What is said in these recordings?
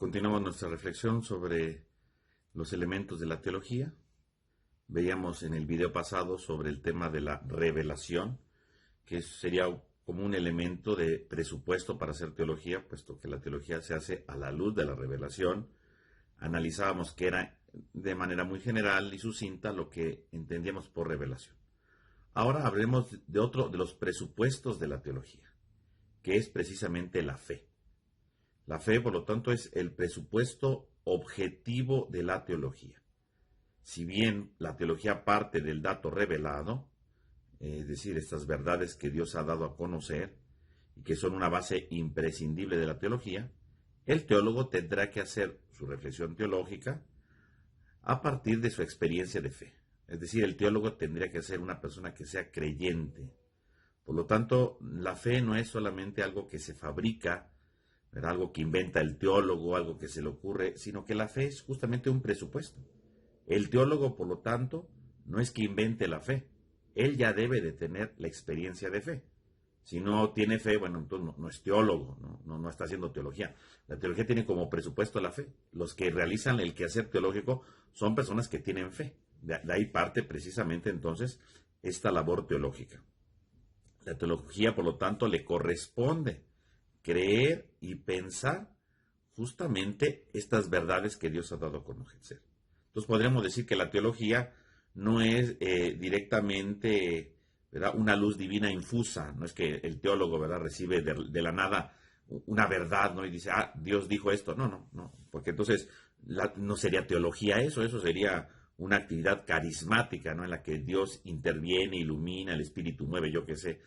Continuamos nuestra reflexión sobre los elementos de la teología. Veíamos en el video pasado sobre el tema de la revelación, que sería como un elemento de presupuesto para hacer teología, puesto que la teología se hace a la luz de la revelación. Analizábamos que era de manera muy general y sucinta lo que entendíamos por revelación. Ahora hablaremos de otro de los presupuestos de la teología, que es precisamente la fe. La fe, por lo tanto, es el presupuesto objetivo de la teología. Si bien la teología parte del dato revelado, es decir, estas verdades que Dios ha dado a conocer y que son una base imprescindible de la teología, el teólogo tendrá que hacer su reflexión teológica a partir de su experiencia de fe. Es decir, el teólogo tendría que ser una persona que sea creyente. Por lo tanto, la fe no es solamente algo que se fabrica, era algo que inventa el teólogo, algo que se le ocurre, sino que la fe es justamente un presupuesto. El teólogo, por lo tanto, no es que invente la fe, él ya debe de tener la experiencia de fe. Si no tiene fe, bueno, entonces no es teólogo, no está haciendo teología. La teología tiene como presupuesto la fe. Los que realizan el quehacer teológico son personas que tienen fe. De ahí parte precisamente entonces esta labor teológica. La teología, por lo tanto, le corresponde creer y pensar justamente estas verdades que Dios ha dado a conocer. Entonces podríamos decir que la teología no es directamente, ¿verdad?, una luz divina infusa. No es que el teólogo, ¿verdad?, recibe de la nada una verdad, ¿no?, y dice, Dios dijo esto. No, porque entonces no sería teología eso sería una actividad carismática, ¿no?, en la que Dios interviene, ilumina, el Espíritu mueve, yo qué sé.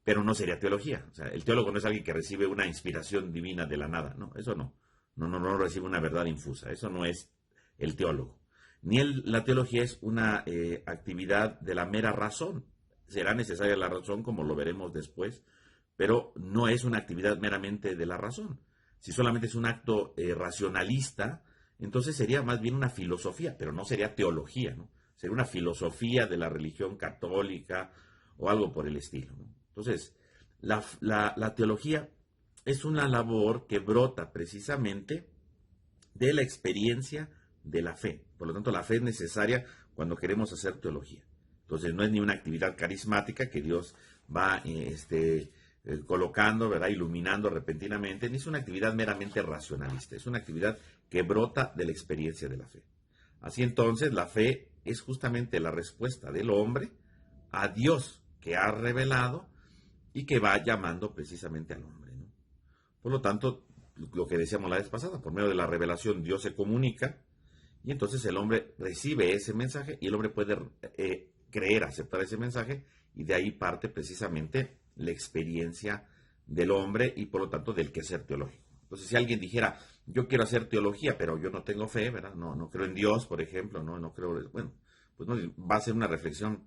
Pero no sería teología. O sea, el teólogo no es alguien que recibe una inspiración divina de la nada. No, eso no. No recibe una verdad infusa. Eso no es el teólogo. Ni la teología es una actividad de la mera razón. Será necesaria la razón, como lo veremos después, pero no es una actividad meramente de la razón. Si solamente es un acto racionalista, entonces sería más bien una filosofía, pero no sería teología, ¿no? Sería una filosofía de la religión católica o algo por el estilo, ¿no? Entonces, la teología es una labor que brota precisamente de la experiencia de la fe. Por lo tanto, la fe es necesaria cuando queremos hacer teología. Entonces, no es ni una actividad carismática que Dios va colocando, ¿verdad?, iluminando repentinamente, ni es una actividad meramente racionalista. Es una actividad que brota de la experiencia de la fe. Así entonces, la fe es justamente la respuesta del hombre a Dios que ha revelado y que va llamando precisamente al hombre, ¿no? Por lo tanto, lo que decíamos la vez pasada, por medio de la revelación Dios se comunica y entonces el hombre recibe ese mensaje y el hombre puede creer, aceptar ese mensaje, y de ahí parte precisamente la experiencia del hombre y por lo tanto del quehacer teológico. Entonces, si alguien dijera, yo quiero hacer teología, pero yo no tengo fe, ¿verdad? No creo en Dios, por ejemplo, no creo, bueno, pues no, va a ser una reflexión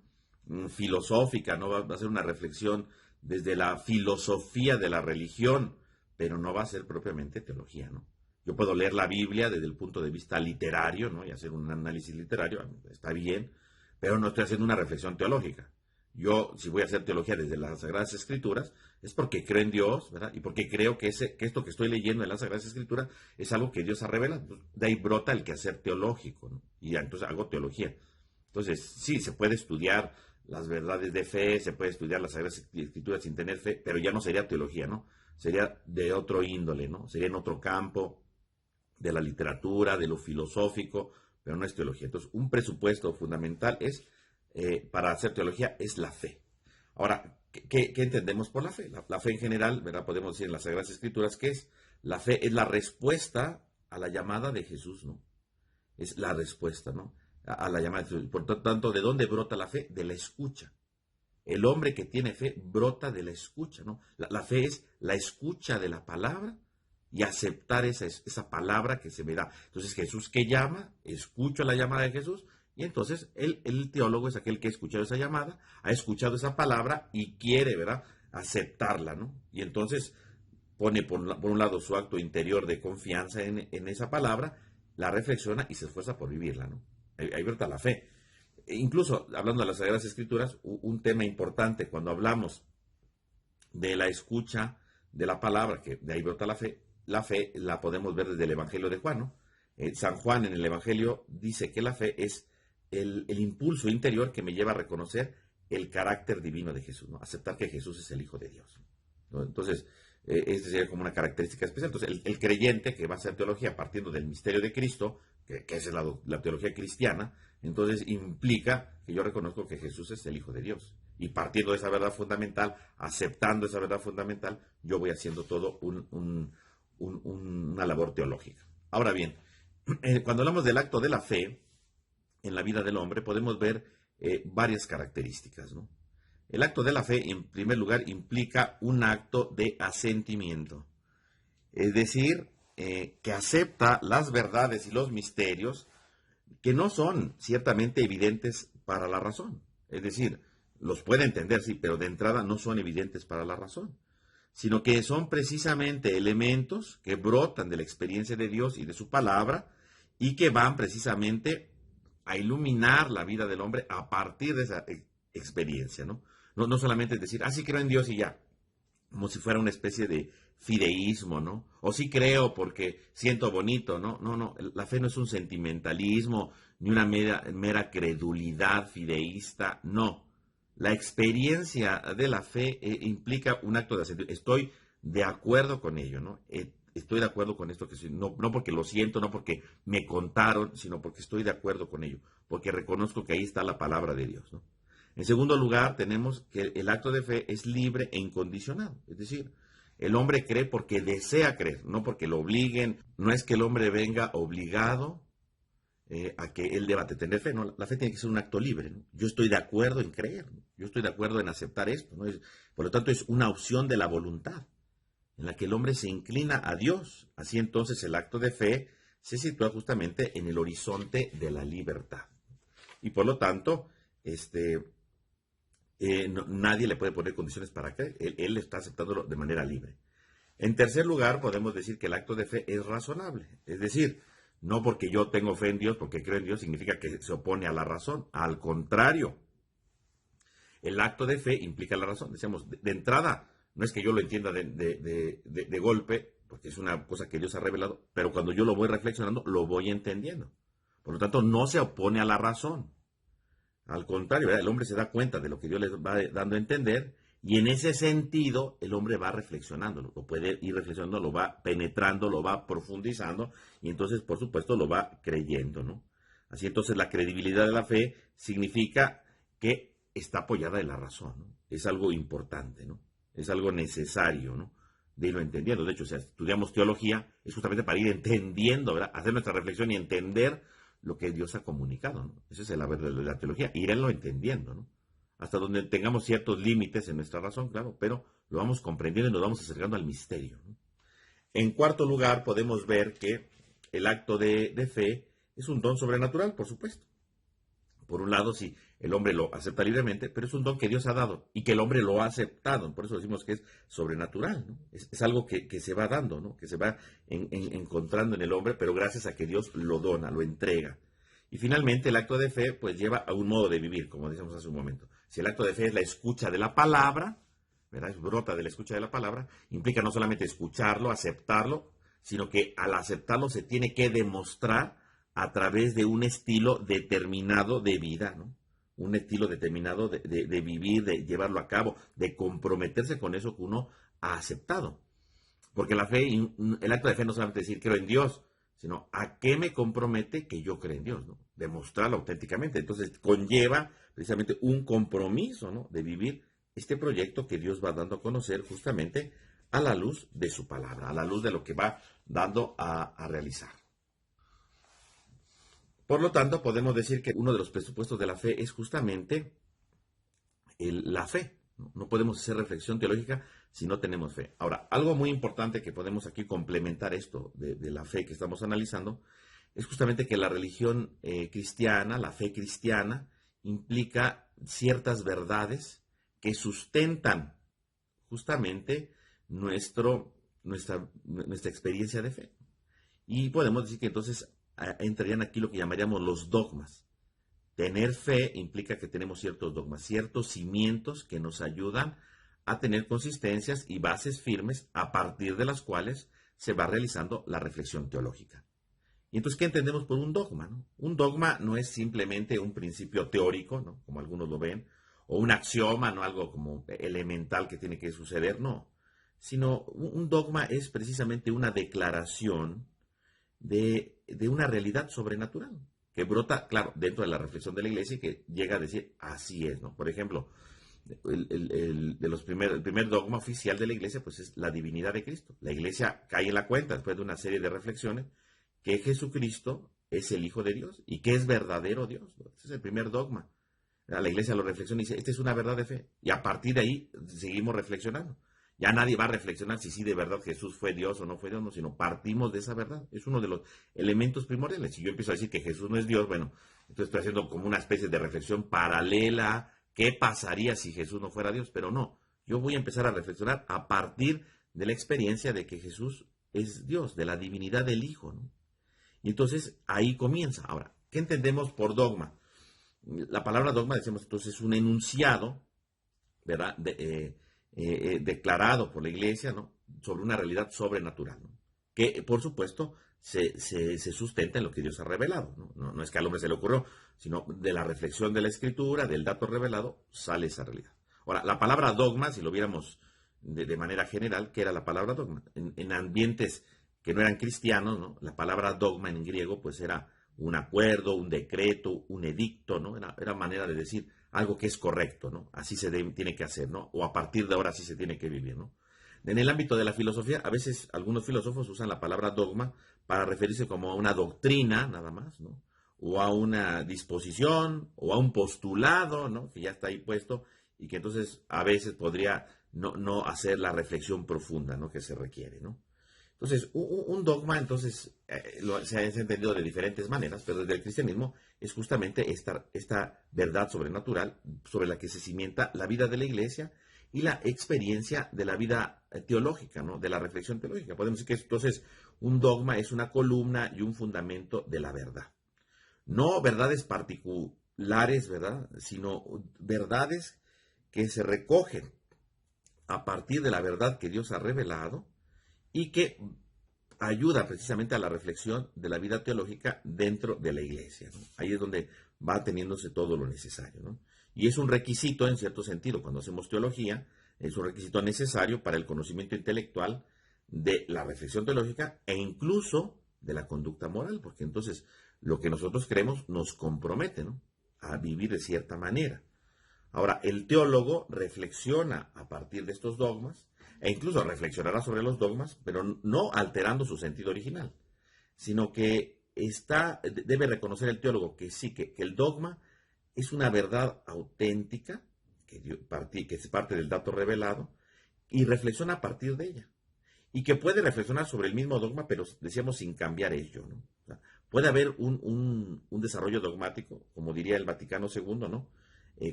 filosófica, no va a ser una reflexión desde la filosofía de la religión, pero no va a ser propiamente teología, ¿no? Yo puedo leer la Biblia desde el punto de vista literario, ¿no?, y hacer un análisis literario, está bien, pero no estoy haciendo una reflexión teológica. Yo, si voy a hacer teología desde las Sagradas Escrituras, es porque creo en Dios, ¿verdad?, y porque creo que esto que estoy leyendo en las Sagradas Escrituras es algo que Dios ha revelado. De ahí brota el quehacer teológico, ¿no? Y entonces hago teología. Entonces, sí, se puede estudiar las verdades de fe, se puede estudiar las Sagradas Escrituras sin tener fe, pero ya no sería teología, ¿no? Sería de otro índole, ¿no? Sería en otro campo de la literatura, de lo filosófico, pero no es teología. Entonces, un presupuesto fundamental para hacer teología es la fe. Ahora, ¿qué entendemos por la fe? La fe en general, ¿verdad?, podemos decir en las Sagradas Escrituras que es la fe, es la respuesta a la llamada de Jesús, ¿no? Es la respuesta, ¿no?, a la llamada de Jesús. Por tanto, ¿de dónde brota la fe? De la escucha. El hombre que tiene fe brota de la escucha, ¿no? La fe es la escucha de la palabra y aceptar esa palabra que se me da. Entonces, Jesús que llama, escucho la llamada de Jesús, y entonces el teólogo es aquel que ha escuchado esa llamada, ha escuchado esa palabra y quiere, ¿verdad?, aceptarla, ¿no? Y entonces pone por un lado su acto interior de confianza en esa palabra, la reflexiona y se esfuerza por vivirla, ¿no? Ahí brota la fe. Incluso, hablando de las Sagradas Escrituras, un tema importante cuando hablamos de la escucha de la palabra, que de ahí brota la fe la podemos ver desde el Evangelio de Juan, ¿no? San Juan en el Evangelio dice que la fe es el impulso interior que me lleva a reconocer el carácter divino de Jesús, ¿no? Aceptar que Jesús es el Hijo de Dios, ¿no? Entonces, esta sería como una característica especial. Entonces, el creyente que va a hacer teología partiendo del misterio de Cristo, que esa es la teología cristiana, entonces implica que yo reconozco que Jesús es el Hijo de Dios. Y partiendo de esa verdad fundamental, aceptando esa verdad fundamental, yo voy haciendo todo una labor teológica. Ahora bien, cuando hablamos del acto de la fe en la vida del hombre, podemos ver varias características, ¿no? El acto de la fe, en primer lugar, implica un acto de asentimiento. Es decir, que acepta las verdades y los misterios que no son ciertamente evidentes para la razón. Es decir, los puede entender, sí, pero de entrada no son evidentes para la razón, sino que son precisamente elementos que brotan de la experiencia de Dios y de su palabra y que van precisamente a iluminar la vida del hombre a partir de esa experiencia, ¿no? No solamente es decir, sí creo en Dios y ya, como si fuera una especie de fideísmo, ¿no? O sí creo porque siento bonito, ¿no? No, la fe no es un sentimentalismo ni una mera credulidad fideísta, no. La experiencia de la fe implica un acto de asentimiento. Estoy de acuerdo con ello, ¿no? Estoy de acuerdo con esto, no porque lo siento, no porque me contaron, sino porque estoy de acuerdo con ello, porque reconozco que ahí está la palabra de Dios, ¿no? En segundo lugar, tenemos que el acto de fe es libre e incondicional, es decir, el hombre cree porque desea creer, no porque lo obliguen. No es que el hombre venga obligado a que él deba tener fe, ¿no? La fe tiene que ser un acto libre, ¿no? Yo estoy de acuerdo en creer, ¿no? Yo estoy de acuerdo en aceptar esto, ¿no? Por lo tanto, es una opción de la voluntad, en la que el hombre se inclina a Dios. Así entonces el acto de fe se sitúa justamente en el horizonte de la libertad. Y por lo tanto, nadie le puede poner condiciones para creer. Él está aceptándolo de manera libre. En tercer lugar, podemos decir que el acto de fe es razonable. Es decir, no porque yo tengo fe en Dios, porque creo en Dios, significa que se opone a la razón. Al contrario, el acto de fe implica la razón. Decíamos, de entrada, no es que yo lo entienda de golpe, porque es una cosa que Dios ha revelado, pero cuando yo lo voy reflexionando, lo voy entendiendo. Por lo tanto, no se opone a la razón. Al contrario, ¿verdad? El hombre se da cuenta de lo que Dios le va dando a entender y en ese sentido el hombre va reflexionando, lo puede ir reflexionando, lo va penetrando, lo va profundizando y entonces, por supuesto, lo va creyendo, ¿no? Así entonces la credibilidad de la fe significa que está apoyada en la razón, ¿no? Es algo importante, ¿no? Es algo necesario, ¿no? De irlo entendiendo. De hecho, si estudiamos teología, es justamente para ir entendiendo, ¿verdad? Hacer nuestra reflexión y entender lo que Dios ha comunicado, ¿no? Esa es la verdad de la teología, irlo entendiendo, ¿no? Hasta donde tengamos ciertos límites en nuestra razón, claro, pero lo vamos comprendiendo y nos vamos acercando al misterio, ¿no? En cuarto lugar, podemos ver que el acto de fe es un don sobrenatural, por supuesto. Por un lado, sí, el hombre lo acepta libremente, pero es un don que Dios ha dado y que el hombre lo ha aceptado. Por eso decimos que es sobrenatural, ¿no? Es algo que se va dando, ¿no? Que se va encontrando en el hombre, pero gracias a que Dios lo dona, lo entrega. Y finalmente, el acto de fe, pues lleva a un modo de vivir, como decíamos hace un momento. Si el acto de fe es la escucha de la palabra, ¿verdad? Brota de la escucha de la palabra, implica no solamente escucharlo, aceptarlo, sino que al aceptarlo se tiene que demostrar a través de un estilo determinado de vida, ¿no? Un estilo determinado de vivir, de llevarlo a cabo, de comprometerse con eso que uno ha aceptado. Porque la fe, el acto de fe no solamente decir creo en Dios, sino a qué me compromete que yo creo en Dios, ¿no? Demostrarlo auténticamente. Entonces conlleva precisamente un compromiso, ¿no? De vivir este proyecto que Dios va dando a conocer justamente a la luz de su palabra, a la luz de lo que va dando a realizar. Por lo tanto, podemos decir que uno de los presupuestos de la fe es justamente la fe. No podemos hacer reflexión teológica si no tenemos fe. Ahora, algo muy importante que podemos aquí complementar esto de la fe que estamos analizando, es justamente que la religión cristiana, la fe cristiana, implica ciertas verdades que sustentan justamente nuestra experiencia de fe. Y podemos decir que entonces entrarían aquí lo que llamaríamos los dogmas. Tener fe implica que tenemos ciertos dogmas, ciertos cimientos que nos ayudan a tener consistencias y bases firmes a partir de las cuales se va realizando la reflexión teológica. Y entonces, ¿qué entendemos por un dogma, ¿no? Un dogma no es simplemente un principio teórico, ¿no? Como algunos lo ven, o un axioma, no algo como elemental que tiene que suceder, no. Sino un dogma es precisamente una declaración de una realidad sobrenatural, que brota, claro, dentro de la reflexión de la iglesia y que llega a decir, así es, ¿no? Por ejemplo, el primer dogma oficial de la iglesia, pues es la divinidad de Cristo. La iglesia cae en la cuenta, después de una serie de reflexiones, que Jesucristo es el Hijo de Dios y que es verdadero Dios, ¿no? Ese es el primer dogma. La iglesia lo reflexiona y dice, esta es una verdad de fe. Y a partir de ahí seguimos reflexionando. Ya nadie va a reflexionar si sí de verdad Jesús fue Dios o no fue Dios, no, sino partimos de esa verdad. Es uno de los elementos primordiales. Si yo empiezo a decir que Jesús no es Dios, bueno, entonces estoy haciendo como una especie de reflexión paralela. ¿Qué pasaría si Jesús no fuera Dios? Pero no, yo voy a empezar a reflexionar a partir de la experiencia de que Jesús es Dios, de la divinidad del Hijo, ¿no? Y entonces ahí comienza. Ahora, ¿qué entendemos por dogma? La palabra dogma, decimos entonces, es un enunciado, ¿verdad? Declarado por la iglesia, ¿no? Sobre una realidad sobrenatural, ¿no? Que, por supuesto, se sustenta en lo que Dios ha revelado, ¿no? No es que al hombre se le ocurrió, sino de la reflexión de la Escritura, del dato revelado, sale esa realidad. Ahora, la palabra dogma, si lo viéramos de manera general, ¿qué era la palabra dogma? En ambientes que no eran cristianos, ¿no? La palabra dogma en griego, pues era un acuerdo, un decreto, un edicto, ¿no? Era manera de decir algo que es correcto, ¿no? Así se tiene que hacer, ¿no? O a partir de ahora así se tiene que vivir, ¿no? En el ámbito de la filosofía, a veces algunos filósofos usan la palabra dogma para referirse como a una doctrina, nada más, ¿no? O a una disposición, o a un postulado, ¿no? Que ya está ahí puesto y que entonces a veces podría no hacer la reflexión profunda, ¿no? Que se requiere, ¿no? Entonces, un dogma, entonces, se ha entendido de diferentes maneras, pero desde el cristianismo es justamente esta verdad sobrenatural sobre la que se cimienta la vida de la iglesia y la experiencia de la vida teológica, ¿no? De la reflexión teológica. Podemos decir que entonces un dogma es una columna y un fundamento de la verdad. No verdades particulares, ¿verdad? Sino verdades que se recogen a partir de la verdad que Dios ha revelado y que ayuda precisamente a la reflexión de la vida teológica dentro de la iglesia, ¿no? Ahí es donde va teniéndose todo lo necesario, ¿no? Y es un requisito, en cierto sentido, cuando hacemos teología, es un requisito necesario para el conocimiento intelectual de la reflexión teológica e incluso de la conducta moral, porque entonces lo que nosotros creemos nos compromete, ¿no? A vivir de cierta manera. Ahora, el teólogo reflexiona a partir de estos dogmas e incluso reflexionará sobre los dogmas, pero no alterando su sentido original, sino que debe reconocer el teólogo que sí, que el dogma es una verdad auténtica, que es parte del dato revelado, y reflexiona a partir de ella. Y que puede reflexionar sobre el mismo dogma, pero decíamos sin cambiar ello, ¿no? O sea, puede haber un desarrollo dogmático, como diría el Vaticano II, ¿no?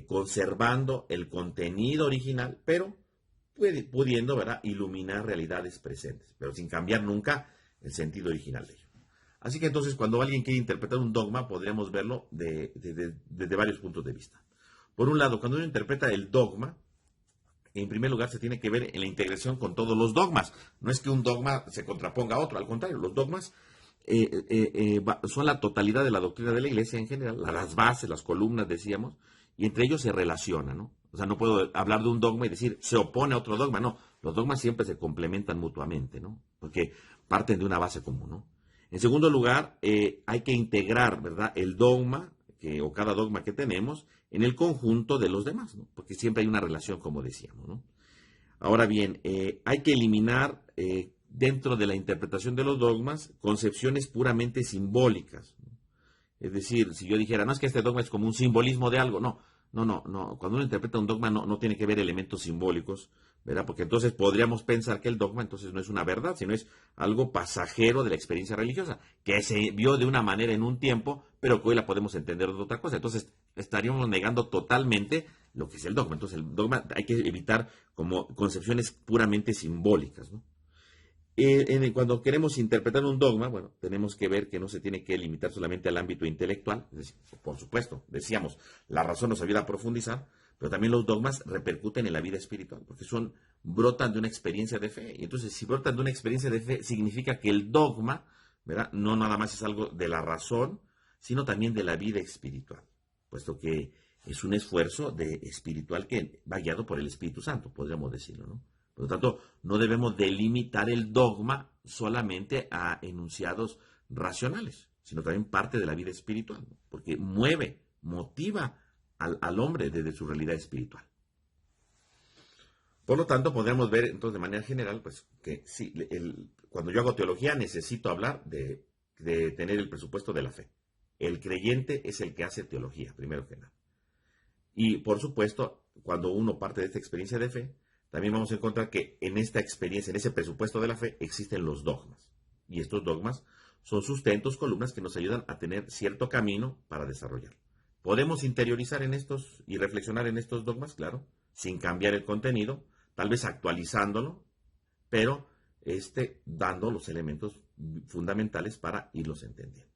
Conservando el contenido original, pero pudiendo, ¿verdad?, iluminar realidades presentes, pero sin cambiar nunca el sentido original de ello. Así que entonces, cuando alguien quiere interpretar un dogma, podríamos verlo desde varios puntos de vista. Por un lado, cuando uno interpreta el dogma, en primer lugar se tiene que ver en la integración con todos los dogmas. No es que un dogma se contraponga a otro, al contrario, los dogmas son la totalidad de la doctrina de la iglesia en general, las bases, las columnas, decíamos, y entre ellos se relacionan, ¿no? O sea, no puedo hablar de un dogma y decir, se opone a otro dogma, no. Los dogmas siempre se complementan mutuamente, ¿no? Porque parten de una base común, ¿no? En segundo lugar, hay que integrar, ¿verdad?, el dogma, o cada dogma que tenemos, en el conjunto de los demás, ¿no? Porque siempre hay una relación, como decíamos, ¿no? Ahora bien, hay que eliminar, dentro de la interpretación de los dogmas, concepciones puramente simbólicas, ¿no? Es decir, si yo dijera, no es que este dogma es como un simbolismo de algo, no. Cuando uno interpreta un dogma no tiene que ver elementos simbólicos, ¿verdad? Porque entonces podríamos pensar que el dogma entonces no es una verdad, sino es algo pasajero de la experiencia religiosa, que se vio de una manera en un tiempo, pero que hoy la podemos entender de otra cosa. Entonces estaríamos negando totalmente lo que es el dogma. Entonces el dogma hay que evitar como concepciones puramente simbólicas, ¿no? Cuando queremos interpretar un dogma, bueno, tenemos que ver que no se tiene que limitar solamente al ámbito intelectual. Es decir, por supuesto, decíamos, la razón nos ayuda a profundizar, Pero también los dogmas repercuten en la vida espiritual, porque brotan de una experiencia de fe. Y entonces, si brotan de una experiencia de fe, significa que el dogma, ¿verdad?, no nada más es algo de la razón, sino también de la vida espiritual, puesto que es un esfuerzo espiritual que va guiado por el Espíritu Santo, podríamos decirlo, ¿no? Por lo tanto, no debemos delimitar el dogma solamente a enunciados racionales, sino también parte de la vida espiritual, ¿no? Porque motiva al hombre desde su realidad espiritual. Por lo tanto, podemos ver entonces de manera general, pues, que sí, cuando yo hago teología necesito hablar de tener el presupuesto de la fe. El creyente es el que hace teología, primero que nada. Y por supuesto, cuando uno parte de esta experiencia de fe, también vamos a encontrar que en esta experiencia, en ese presupuesto de la fe, existen los dogmas. Y estos dogmas son sustentos, columnas que nos ayudan a tener cierto camino para desarrollar. ¿Podemos interiorizar en estos y reflexionar en estos dogmas? Claro, sin cambiar el contenido, tal vez actualizándolo, pero dando los elementos fundamentales para irlos entendiendo.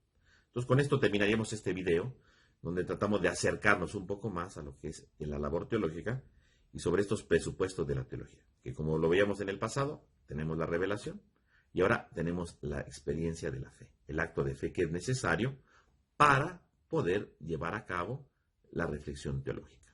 Entonces, con esto terminaríamos este video, donde tratamos de acercarnos un poco más a lo que es la labor teológica y sobre estos presupuestos de la teología, que como lo veíamos en el pasado, tenemos la revelación y ahora tenemos la experiencia de la fe, el acto de fe que es necesario para poder llevar a cabo la reflexión teológica.